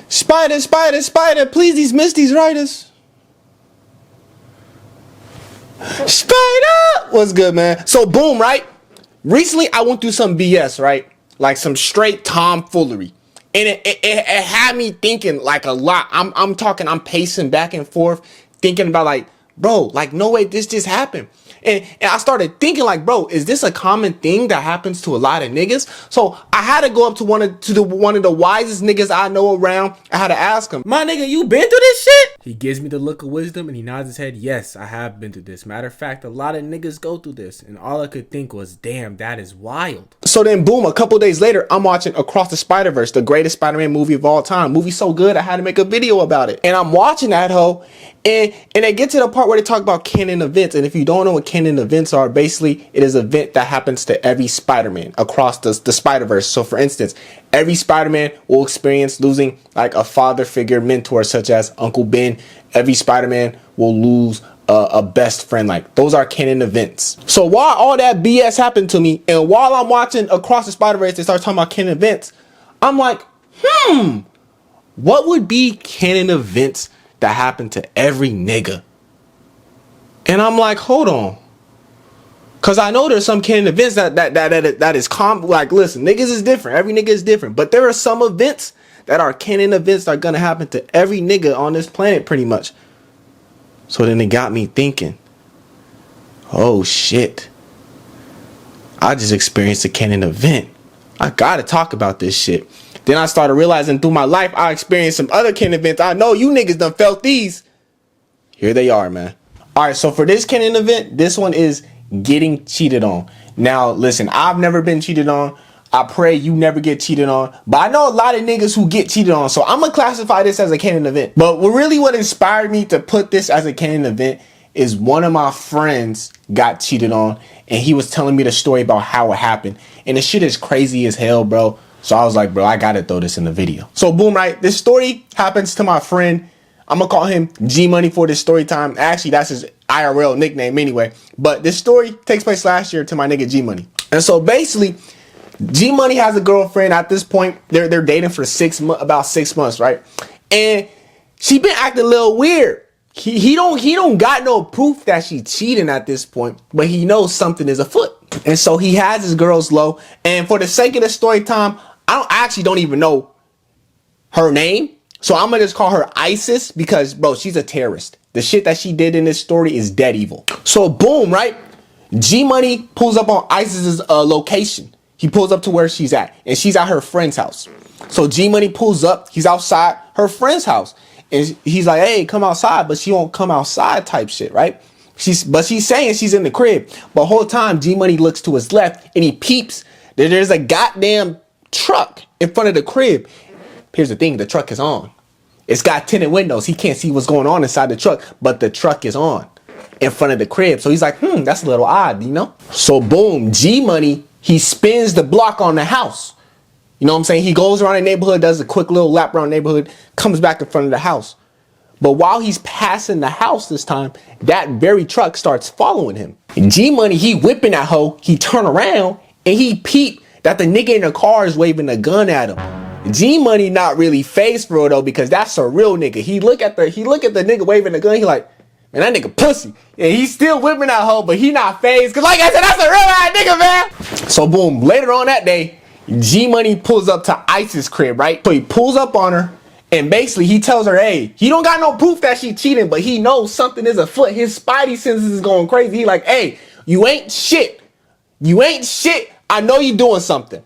Spida, Spida, Spida, please these misties writers. Spida! What's good, man? So boom, right? Recently I went through some BS, right? Like some straight tomfoolery. And it had me thinking like a lot. I'm pacing back and forth, thinking about like, bro, like no way this just happened. And I started thinking like, bro, is this a common thing that happens to a lot of niggas? So I had to go up to one of the wisest niggas I know around. I had to ask him, my nigga, you been through this shit? He gives me the look of wisdom and he nods his head. Yes, I have been through this. Matter of fact, a lot of niggas go through this. And all I could think was, damn, that is wild. So then boom, a couple days later, I'm watching Across the Spider-Verse, the greatest Spider-Man movie of all time. Movie so good, I had to make a video about it. And I'm watching that hoe. And they get to the part where they talk about canon events. And if you don't know what canon events are, basically it is an event that happens to every Spider-Man across the Spider-Verse. So for instance, every Spider-Man will experience losing like a father figure mentor such as Uncle Ben. Every Spider-Man will lose a best friend. Like those are canon events. So while all that BS happened to me and while I'm watching Across the Spider-Verse, they start talking about canon events. I'm like, what would be canon events that happened to every nigga? And I'm like, hold on, cause I know there's some canon events that is common. Like, listen, niggas is different. Every nigga is different, but there are some events that are canon events that are gonna happen to every nigga on this planet, pretty much. So then it got me thinking, oh shit, I just experienced a canon event. I gotta talk about this shit. Then I started realizing through my life, I experienced some other canon events. I know you niggas done felt these. Here they are, man. All right, so for this canon event, this one is getting cheated on. Now, listen, I've never been cheated on. I pray you never get cheated on. But I know a lot of niggas who get cheated on. So I'm going to classify this as a canon event. But what inspired me to put this as a canon event is one of my friends got cheated on. And he was telling me the story about how it happened. And the shit is crazy as hell, bro. So I was like, bro, I gotta throw this in the video. So boom, right? This story happens to my friend. I'm gonna call him G Money for this story time. Actually, that's his IRL nickname anyway. But this story takes place last year to my nigga G Money. And so basically, G Money has a girlfriend at this point. They're dating for about 6 months, right? And she been acting a little weird. He don't got no proof that she cheating at this point, but he knows something is afoot. And so he has his girls low. And for the sake of the story time, I actually don't even know her name. So I'm going to just call her Isis because, bro, she's a terrorist. The shit that she did in this story is dead evil. So boom, right? G Money pulls up on Isis's location. He pulls up to where she's at and she's at her friend's house. So G Money pulls up. He's outside her friend's house and he's like, hey, come outside. But she won't come outside type shit, right? She's saying she's in the crib. But the whole time G Money looks to his left and he peeps that there's a goddamn truck in front of the crib. Here's the thing, the truck is on. It's got tinted windows. He can't see what's going on inside the truck, but the truck is on in front of the crib. So he's like, that's a little odd, you know? So boom, G Money, he spins the block on the house. You know what I'm saying? He goes around the neighborhood, does a quick little lap around the neighborhood, comes back in front of the house. But while he's passing the house this time, that very truck starts following him. And G Money, he whipping that hoe, he turn around and he peep that the nigga in the car is waving a gun at him. G Money not really phased for it though, because that's a real nigga. He look at the nigga waving the gun. He like, man, that nigga pussy. And he's still whipping that hoe, but he not phased. Cause like I said, that's a real ass nigga, man. So boom, later on that day, G Money pulls up to Isis' crib, right? So he pulls up on her and basically he tells her, hey, he don't got no proof that she cheating, but he knows something is afoot. His spidey senses is going crazy. He like, hey, you ain't shit. You ain't shit. I know you doing something.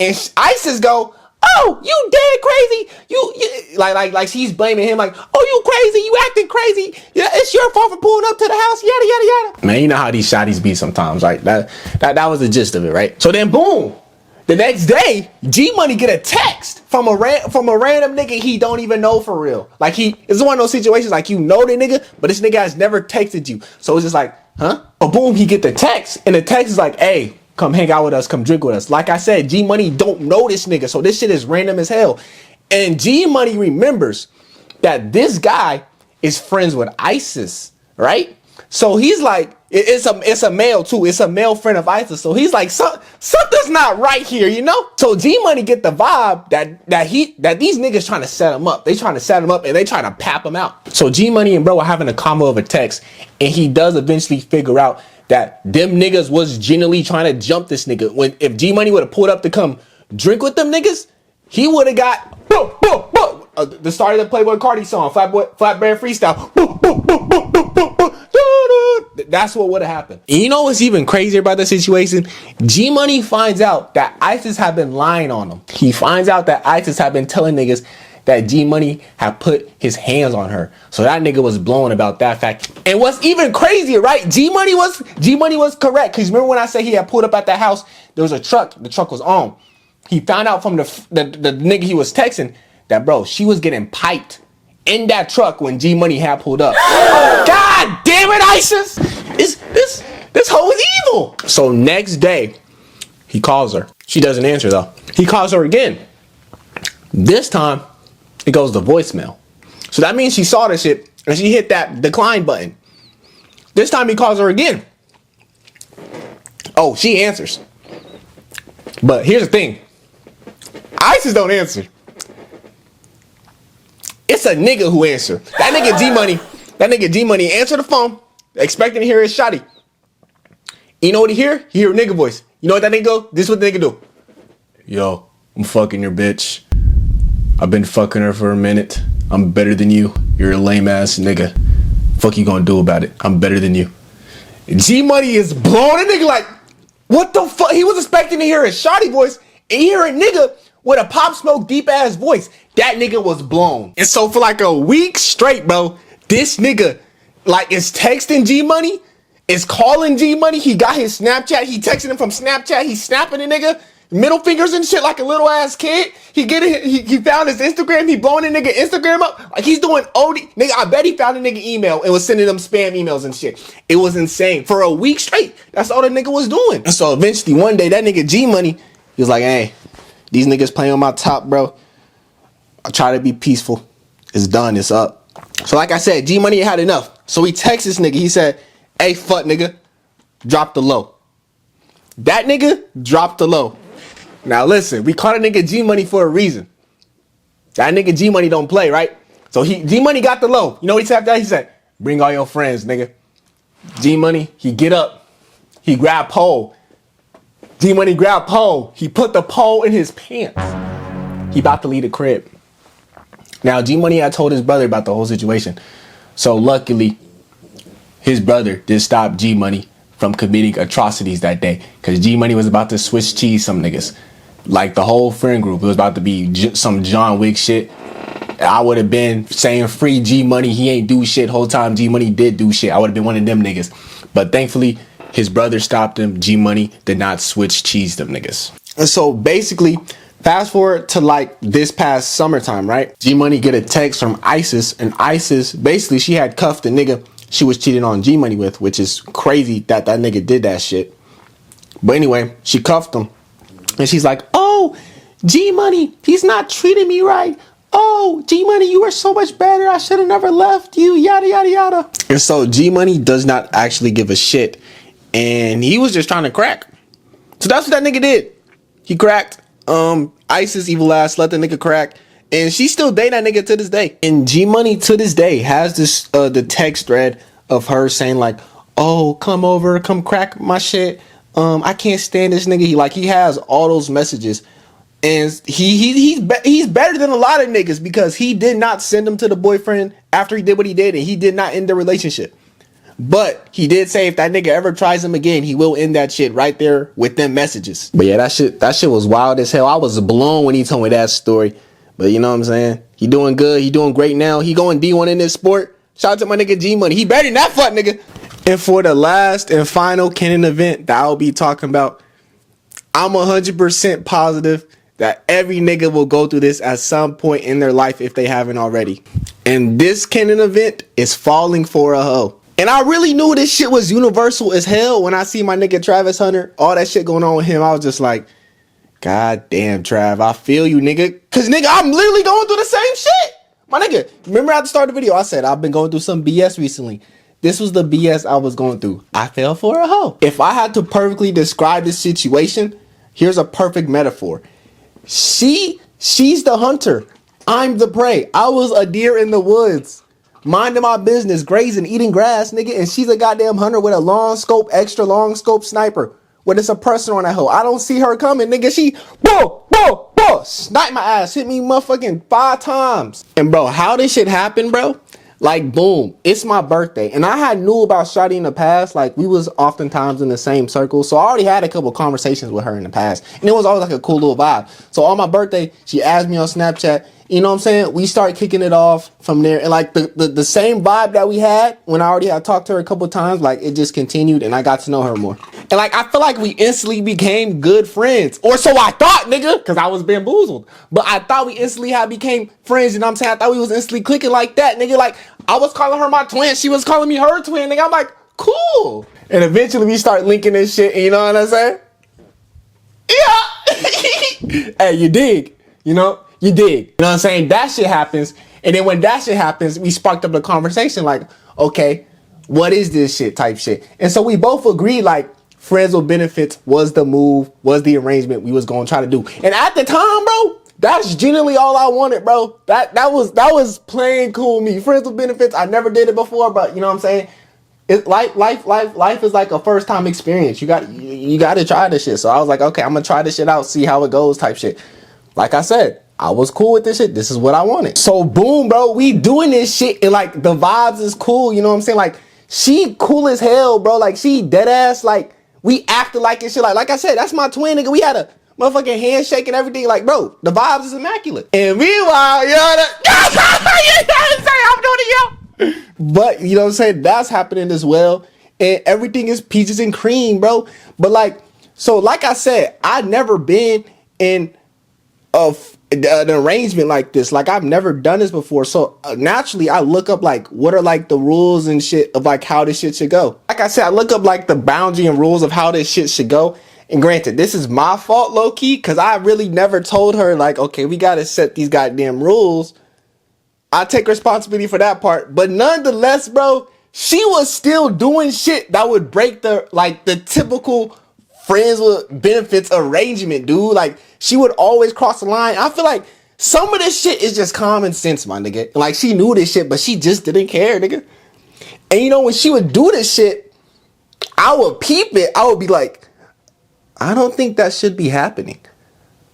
And Isis go, oh, you dead crazy. You like she's blaming him like, oh, you crazy. You acting crazy. Yeah, it's your fault for pulling up to the house. Yada, yada, yada. Man, you know how these shotties be sometimes. Like that was the gist of it, right? So then boom, the next day, G Money get a text from a random nigga he don't even know for real. Like it's one of those situations like you know the nigga, but this nigga has never texted you. So it's just like, huh? But boom, he get the text and the text is like, hey, come hang out with us, come drink with us. Like I said, G Money don't know this nigga, so this shit is random as hell. And G Money remembers that this guy is friends with Isis, right? So he's like, it's a male too. It's a male friend of ISIS. So he's like, something's not right here, you know? So G Money get the vibe that these niggas trying to set him up. They trying to set him up and they trying to pap him out. So G Money and bro are having a combo of a text, and he does eventually figure out that them niggas was genuinely trying to jump this nigga. If G Money would have pulled up to come drink with them niggas, he would have got the start of the Playboy Cardi song, Flatbread Freestyle. That's what would have happened. And you know what's even crazier about the situation? G Money finds out that ISIS have been lying on him. He finds out that ISIS have been telling niggas that G Money had put his hands on her. So that nigga was blown about that fact. And what's even crazier, right? G Money was correct. Cause remember when I said he had pulled up at that house, there was a truck. The truck was on. He found out from the nigga he was texting that, bro, she was getting piped in that truck when G Money had pulled up. God damn it, ISIS! This hoe is evil. So next day, he calls her. She doesn't answer though. He calls her again. This time, it goes to voicemail. So that means she saw this shit and she hit that decline button. This time he calls her again. Oh, she answers. But here's the thing. ISIS don't answer. It's a nigga who answer. That nigga G Money answer the phone, expecting to hear his shawty. You know what he hear? He hear a nigga voice. You know what that nigga go? This is what the nigga do. Yo, I'm fucking your bitch. I've been fucking her for a minute. I'm better than you. You're a lame ass nigga. Fuck you gonna do about it? I'm better than you. G Money is blowing a nigga like, what the fuck? He was expecting to hear a shawty voice and hear a nigga with a Pop Smoke deep ass voice. That nigga was blown. And so for like a week straight, bro, this nigga like is texting G Money, is calling G Money. He got his Snapchat. He texting him from Snapchat. He's snapping the nigga. Middle fingers and shit like a little ass kid. He found his Instagram. He blowing the nigga Instagram up. Like he's doing OD. Nigga, I bet he found a nigga email and was sending them spam emails and shit. It was insane. For a week straight. That's all the nigga was doing. And so eventually one day that nigga G Money, he was like, hey, these niggas playing on my top, bro. I try to be peaceful. It's done. It's up. So like I said, G Money had enough. So he texts this nigga. He said, hey, fuck nigga, drop the low. That nigga dropped the low. Now listen, we caught a nigga G Money for a reason. That nigga G Money don't play, right? So G Money got the low. You know what he said after that? He said, bring all your friends, nigga. G Money, he get up. He grab pole. G Money grab pole. He put the pole in his pants. He about to leave the crib. Now G Money had told his brother about the whole situation. So luckily, his brother did stop G Money from committing atrocities that day. Because G Money was about to Swiss cheese some niggas. Like the whole friend group. It was about to be some John Wick shit. I would have been saying free G Money. He ain't do shit. Whole time G Money did do shit. I would have been one of them niggas. But thankfully, his brother stopped him. G Money did not Swiss cheese them niggas. And so basically, fast forward to like this past summertime, right? G Money get a text from ISIS. And ISIS, basically, she had cuffed the nigga she was cheating on G Money with, which is crazy that nigga did that shit. But anyway, she cuffed him. And she's like, oh, G Money, he's not treating me right. Oh, G Money, you were so much better. I should have never left you. Yada, yada, yada. And so G Money does not actually give a shit. And he was just trying to crack. So that's what that nigga did. He cracked. ISIS evil ass let the nigga crack. And she still dating that nigga to this day. And G Money to this day has this the text thread of her saying like, oh, come over, come crack my shit. I can't stand this nigga. He has all those messages. And he's better than a lot of niggas because he did not send him to the boyfriend after he did what he did, and he did not end the relationship. But he did say if that nigga ever tries him again, he will end that shit right there with them messages. But yeah, that shit was wild as hell. I was blown when he told me that story. But you know what I'm saying? He doing good. He doing great now. He going D1 in this sport. Shout out to my nigga G Money. He better than that fuck nigga. And for the last and final Canon event that I'll be talking about, I'm 100% positive that every nigga will go through this at some point in their life if they haven't already. And this Canon event is falling for a hoe. And I really knew this shit was universal as hell when I see my nigga Travis Hunter, all that shit going on with him. I was just like, God damn, Trav, I feel you, nigga. Cause nigga, I'm literally going through the same shit. My nigga, remember at the start of the video, I said I've been going through some BS recently. This was the BS I was going through. I fell for a hoe. If I had to perfectly describe this situation, here's a perfect metaphor. She's the hunter. I'm the prey. I was a deer in the woods, minding my business, grazing, eating grass, nigga, and she's a goddamn hunter with a long scope, extra long scope sniper with a suppressor on that hoe. I don't see her coming, nigga. She, snipe my ass, hit me motherfucking 5 times. And bro, how this shit happened, bro? Like, boom, it's my birthday. And I had knew about shawty in the past. Like, we was oftentimes in the same circle. So I already had a couple conversations with her in the past. And it was always like a cool little vibe. So on my birthday, she asked me on Snapchat. You know what I'm saying? We started kicking it off from there. And like the same vibe that we had when I already had talked to her a couple times, like it just continued and I got to know her more. And like, I feel like we instantly became good friends. Or so I thought, nigga, because I was bamboozled. But I thought we instantly became friends. You know what I'm saying? I thought we was instantly clicking like that, nigga. Like, I was calling her my twin. She was calling me her twin, nigga. I'm like, cool. And eventually we start linking this shit. And you know what I'm saying? Yeah. Hey, you dig? You know? You dig? You know what I'm saying? That shit happens. And then when that shit happens, we sparked up the conversation like, okay, what is this shit type shit? And so we both agreed like friends with benefits was the move, was the arrangement we was going to try to do. And at the time, bro, that's genuinely all I wanted, bro. That was plain cool with me. Friends with benefits, I never did it before, but you know what I'm saying? Life is like a first time experience. You got to try this shit. So I was like, okay, I'm going to try this shit out, see how it goes type shit. Like I said, I was cool with this shit. This is what I wanted. So boom, bro, we doing this shit and like the vibes is cool. You know what I'm saying? Like she cool as hell, bro. Like she dead ass. Like we acted like and shit. Like I said, that's my twin, nigga. We had a motherfucking handshake and everything. Like, bro, the vibes is immaculate. And meanwhile, I'm doing it, yo. But you know what I'm saying? That's happening as well. And everything is peaches and cream, bro. But like, so like I said, I've never been in an arrangement like this. Like I've never done this before. So naturally I look up like what are like the rules and shit of like how this shit should go. Like I said, I look up like the boundary and rules of how this shit should go. And granted, this is my fault low key because I really never told her like, okay, we got to set these goddamn rules. I take responsibility for that part. But nonetheless, bro, she was still doing shit that would break the typical friends with benefits arrangement, dude. Like she would always cross the line. I feel like some of this shit is just common sense, my nigga. Like she knew this shit, but she just didn't care, nigga. And you know, when she would do this shit, I would peep it. I would be like, I don't think that should be happening.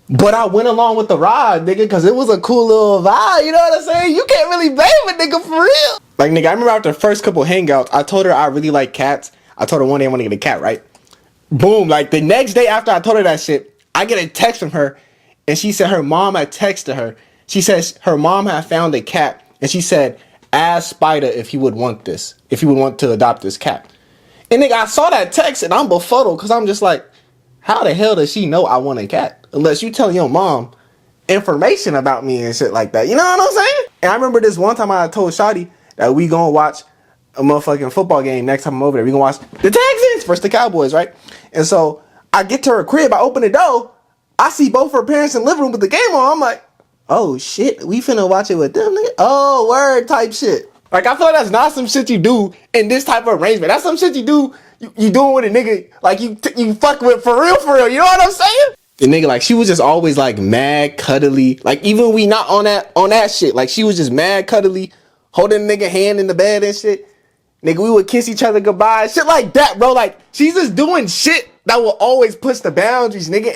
But I went along with the ride, nigga, because it was a cool little vibe. You know what I'm saying? You can't really blame a nigga for real. Like, nigga, I remember after the first couple hangouts, I told her I really like cats. I told her one day I want to get a cat, right? Boom, like the next day after I told her that shit, I get a text from her and she said her mom had texted her. She says her mom had found a cat and she said, ask Spida if he would want this, if he would want to adopt this cat. And nigga, I saw that text and I'm befuddled because I'm just like, how the hell does she know I want a cat? Unless you tell your mom information about me and shit like that. You know what I'm saying? And I remember this one time I told shawty that we gonna watch a motherfucking football game next time I'm over there. We gonna watch the Texans versus the Cowboys, right? And so I get to her crib, I open the door, I see both her parents in the living room with the game on. I'm like, oh shit, we finna watch it with them, nigga. Oh, word type shit. Like I feel like that's not some shit you do in this type of arrangement. That's some shit you do, you doing with a nigga, like you fuck with for real, you know what I'm saying? The nigga, like she was just always like mad cuddly. Like even when we not on that shit, like she was just mad cuddly, holding the nigga hand in the bed and shit. Nigga, we would kiss each other goodbye, shit like that, bro. Like she's just doing shit that will always push the boundaries, nigga.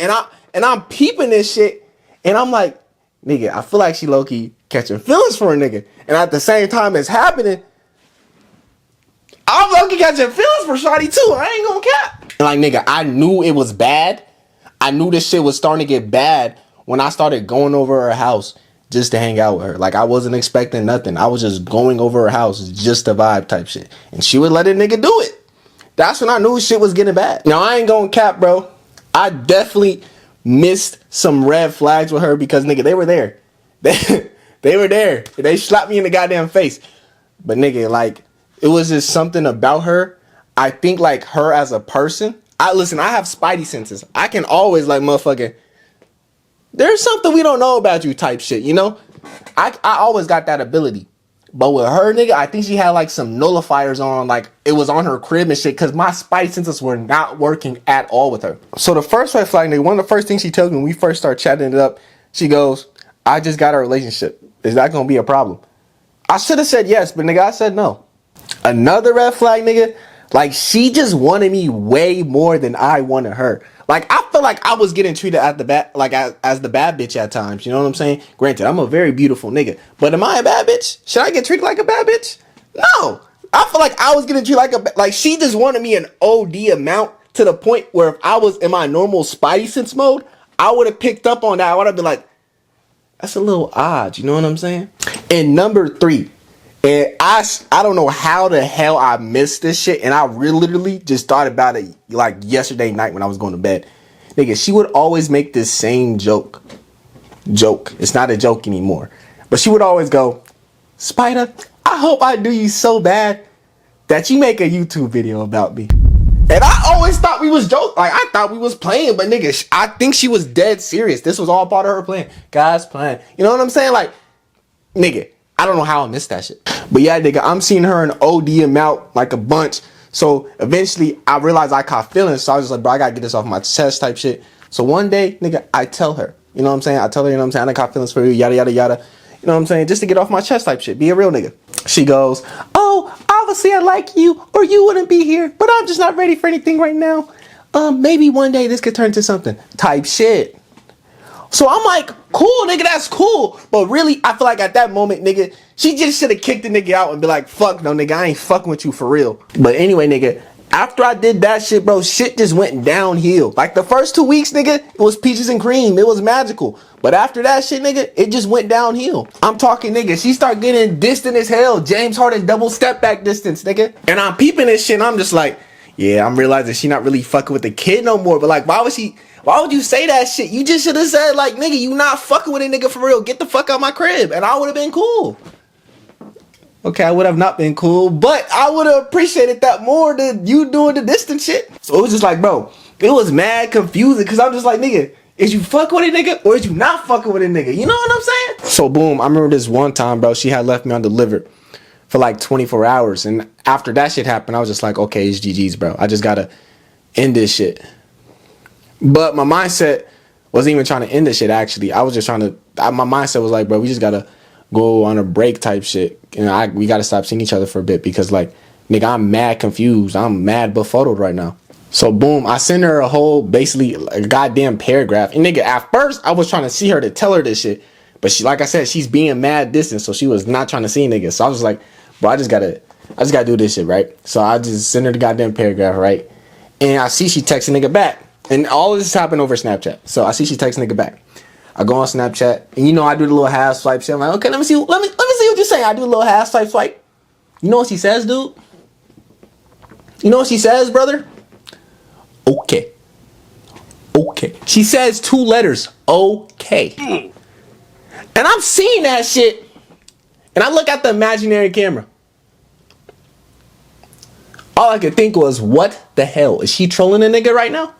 And I'm peeping this shit, and I'm like, nigga, I feel like she low key catching feelings for a nigga. And at the same time it's happening, I'm low key catching feelings for shawty too. I ain't gonna cap. And like nigga, I knew it was bad. I knew this shit was starting to get bad when I started going over her house just to hang out with her. Like I wasn't expecting nothing. I was just going over her house just to vibe type shit. And she would let a nigga do it. That's when I knew shit was getting bad. Now I ain't gonna cap, bro. I definitely missed some red flags with her because nigga, they were there. They were there. They slapped me in the goddamn face. But nigga, like it was just something about her. I think like her as a person. I have spidey senses. I can always like motherfucking, there's something we don't know about you type shit, you know? I always got that ability. But with her, nigga, I think she had like some nullifiers on, like it was on her crib and shit, because my spidey senses were not working at all with her. So the first red flag, nigga, one of the first things she tells me when we first start chatting it up, she goes, I just got a relationship. Is that gonna be a problem? I should have said yes, but nigga, I said no. Another red flag, nigga, like she just wanted me way more than I wanted her. Like I feel like I was getting treated at the bad, like as the bad bitch at times. You know what I'm saying? Granted, I'm a very beautiful nigga, but am I a bad bitch? Should I get treated like a bad bitch? No. I feel like I was getting treated like she just wanted me an OD amount to the point where if I was in my normal spidey sense mode, I would have picked up on that. I would have been like, that's a little odd. You know what I'm saying? And number 3. And I don't know how the hell I missed this shit. And I really literally just thought about it like yesterday night when I was going to bed. Nigga, she would always make this same joke. It's not a joke anymore. But she would always go, Spida, I hope I do you so bad that you make a YouTube video about me. And I always thought we was joking. Like, I thought we was playing. But nigga, I think she was dead serious. This was all part of her plan. God's plan. You know what I'm saying? Like, nigga, I don't know how I missed that shit. But yeah, nigga, I'm seeing her an OD amount, like a bunch. So eventually I realized I caught feelings. So I was just like, bro, I gotta get this off my chest type shit. So one day, nigga, I tell her, you know what I'm saying? I tell her, you know what I'm saying? I caught feelings for you, yada, yada, yada. You know what I'm saying? Just to get off my chest type shit. Be a real nigga. She goes, oh, obviously I like you or you wouldn't be here, but I'm just not ready for anything right now. Maybe one day this could turn to something type shit. So I'm like, cool, nigga, that's cool. But really, I feel like at that moment, nigga, she just should have kicked the nigga out and be like, fuck no, nigga, I ain't fucking with you for real. But anyway, nigga, after I did that shit, bro, shit just went downhill. Like the first 2 weeks, nigga, it was peaches and cream. It was magical. But after that shit, nigga, it just went downhill. I'm talking, nigga, she started getting distant as hell. James Harden double step back distance, nigga. And I'm peeping this shit and I'm just like, yeah, I'm realizing she not really fucking with the kid no more. But like, why would you say that shit? You just should have said like, nigga, you not fucking with a nigga for real. Get the fuck out my crib. And I would have been cool. Okay, I would have not been cool, but I would have appreciated that more than you doing the distant shit. So it was just like, bro, it was mad confusing because I'm just like, nigga, is you fucking with a nigga or is you not fucking with a nigga? You know what I'm saying? So boom, I remember this one time, bro, she had left me undelivered for like 24 hours. And after that shit happened, I was just like, okay, it's GG's, bro. I just gotta end this shit. But my mindset wasn't even trying to end this shit, actually. I was just trying to, my mindset was like, bro, we just gotta go on a break type shit. And we gotta stop seeing each other for a bit because like, nigga, I'm mad confused. I'm mad befuddled right now. So boom, I sent her a whole, basically a goddamn paragraph. And nigga, at first I was trying to see her to tell her this shit. But she, like I said, she's being mad distant. So she was not trying to see nigga. So I was like, bro, I just gotta do this shit, right? So I just sent her the goddamn paragraph, right? And I see she texts a nigga back. And all of this happened over Snapchat. So I see she texts nigga back. I go on Snapchat, and you know I do the little half swipe shit. I'm like, okay, let me see what you're saying. I do the little half swipe. You know what she says, dude? You know what she says, brother? Okay. She says 2 letters. Okay. And I'm seeing that shit, and I look at the imaginary camera. All I could think was, what the hell? Is she trolling a nigga right now?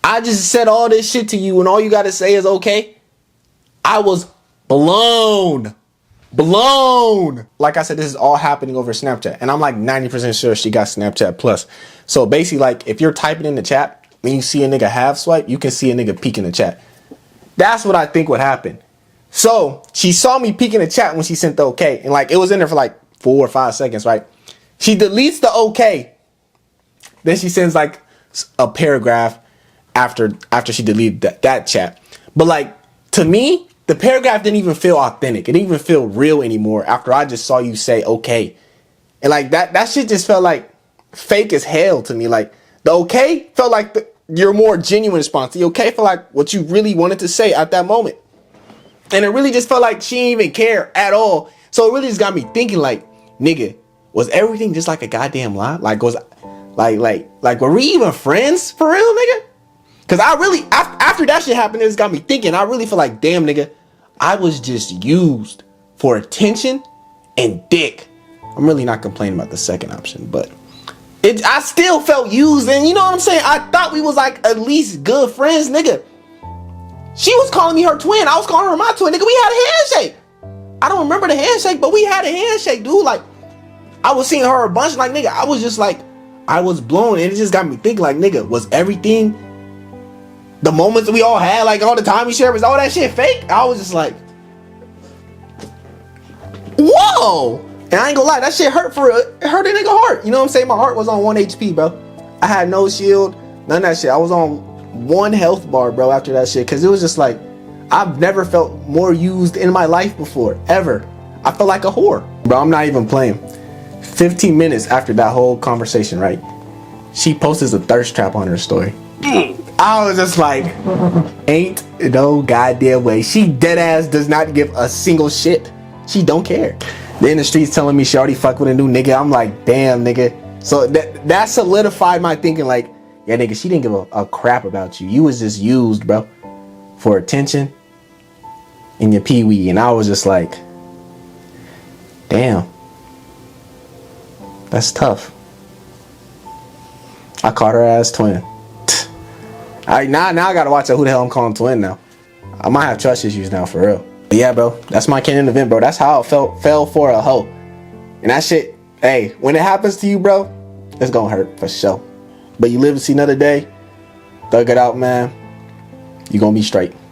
I just said all this shit to you, and all you gotta say is okay? I was blown. Like I said, this is all happening over Snapchat. And I'm like 90% sure she got Snapchat Plus. So basically, like, if you're typing in the chat, when you see a nigga half swipe, you can see a nigga peek in the chat. That's what I think would happen. So she saw me peek in the chat when she sent the okay. And like, it was in there for like 4 or 5 seconds, right? She deletes the okay. Then she sends like a paragraph after she deleted that chat. But like, to me, the paragraph didn't even feel authentic. It didn't even feel real anymore after I just saw you say okay. And like that shit just felt like fake as hell to me. Like the okay felt like your more genuine response. The okay felt like what you really wanted to say at that moment. And it really just felt like she didn't even care at all. So it really just got me thinking like, nigga, was everything just like a goddamn lie? Like was like were we even friends for real, nigga? Cause I really, after that shit happened, it just got me thinking. I really feel like, damn, nigga, I was just used for attention and dick. I'm really not complaining about the second option, but I still felt used. And you know what I'm saying? I thought we was like at least good friends, nigga. She was calling me her twin. I was calling her my twin, nigga. We had a handshake. I don't remember the handshake, but we had a handshake, dude. Like, I was seeing her a bunch. Like, nigga, I was just like, I was blown. And it just got me thinking, like, nigga, was everything, the moments we all had, like, all the time we shared, was all that shit fake? I was just like, whoa. And I ain't gonna lie, that shit hurt it hurt a nigga heart. You know what I'm saying? My heart was on 1 HP, bro. I had no shield, none of that shit. I was on 1 health bar, bro, after that shit. Cause it was just like, I've never felt more used in my life before, ever. I felt like a whore. Bro, I'm not even playing. 15 minutes after that whole conversation, right? She posted a thirst trap on her story. I was just like, ain't no goddamn way. She dead ass does not give a single shit. She don't care. They in the streets telling me she already fuck with a new nigga. I'm like, damn, nigga. So that solidified my thinking, like, yeah, nigga, she didn't give a crap about you. You was just used, bro, for attention and your pee-wee. And I was just like, damn, that's tough. I caught her ass twin. Now I gotta watch out who the hell I'm calling twin now. I might have trust issues now, for real. But yeah, bro, that's my Canon event, bro. That's how I fell for a hoe. And that shit, hey, when it happens to you, bro, it's gonna hurt for sure. But you live to see another day. Thug it out, man. You gonna be straight.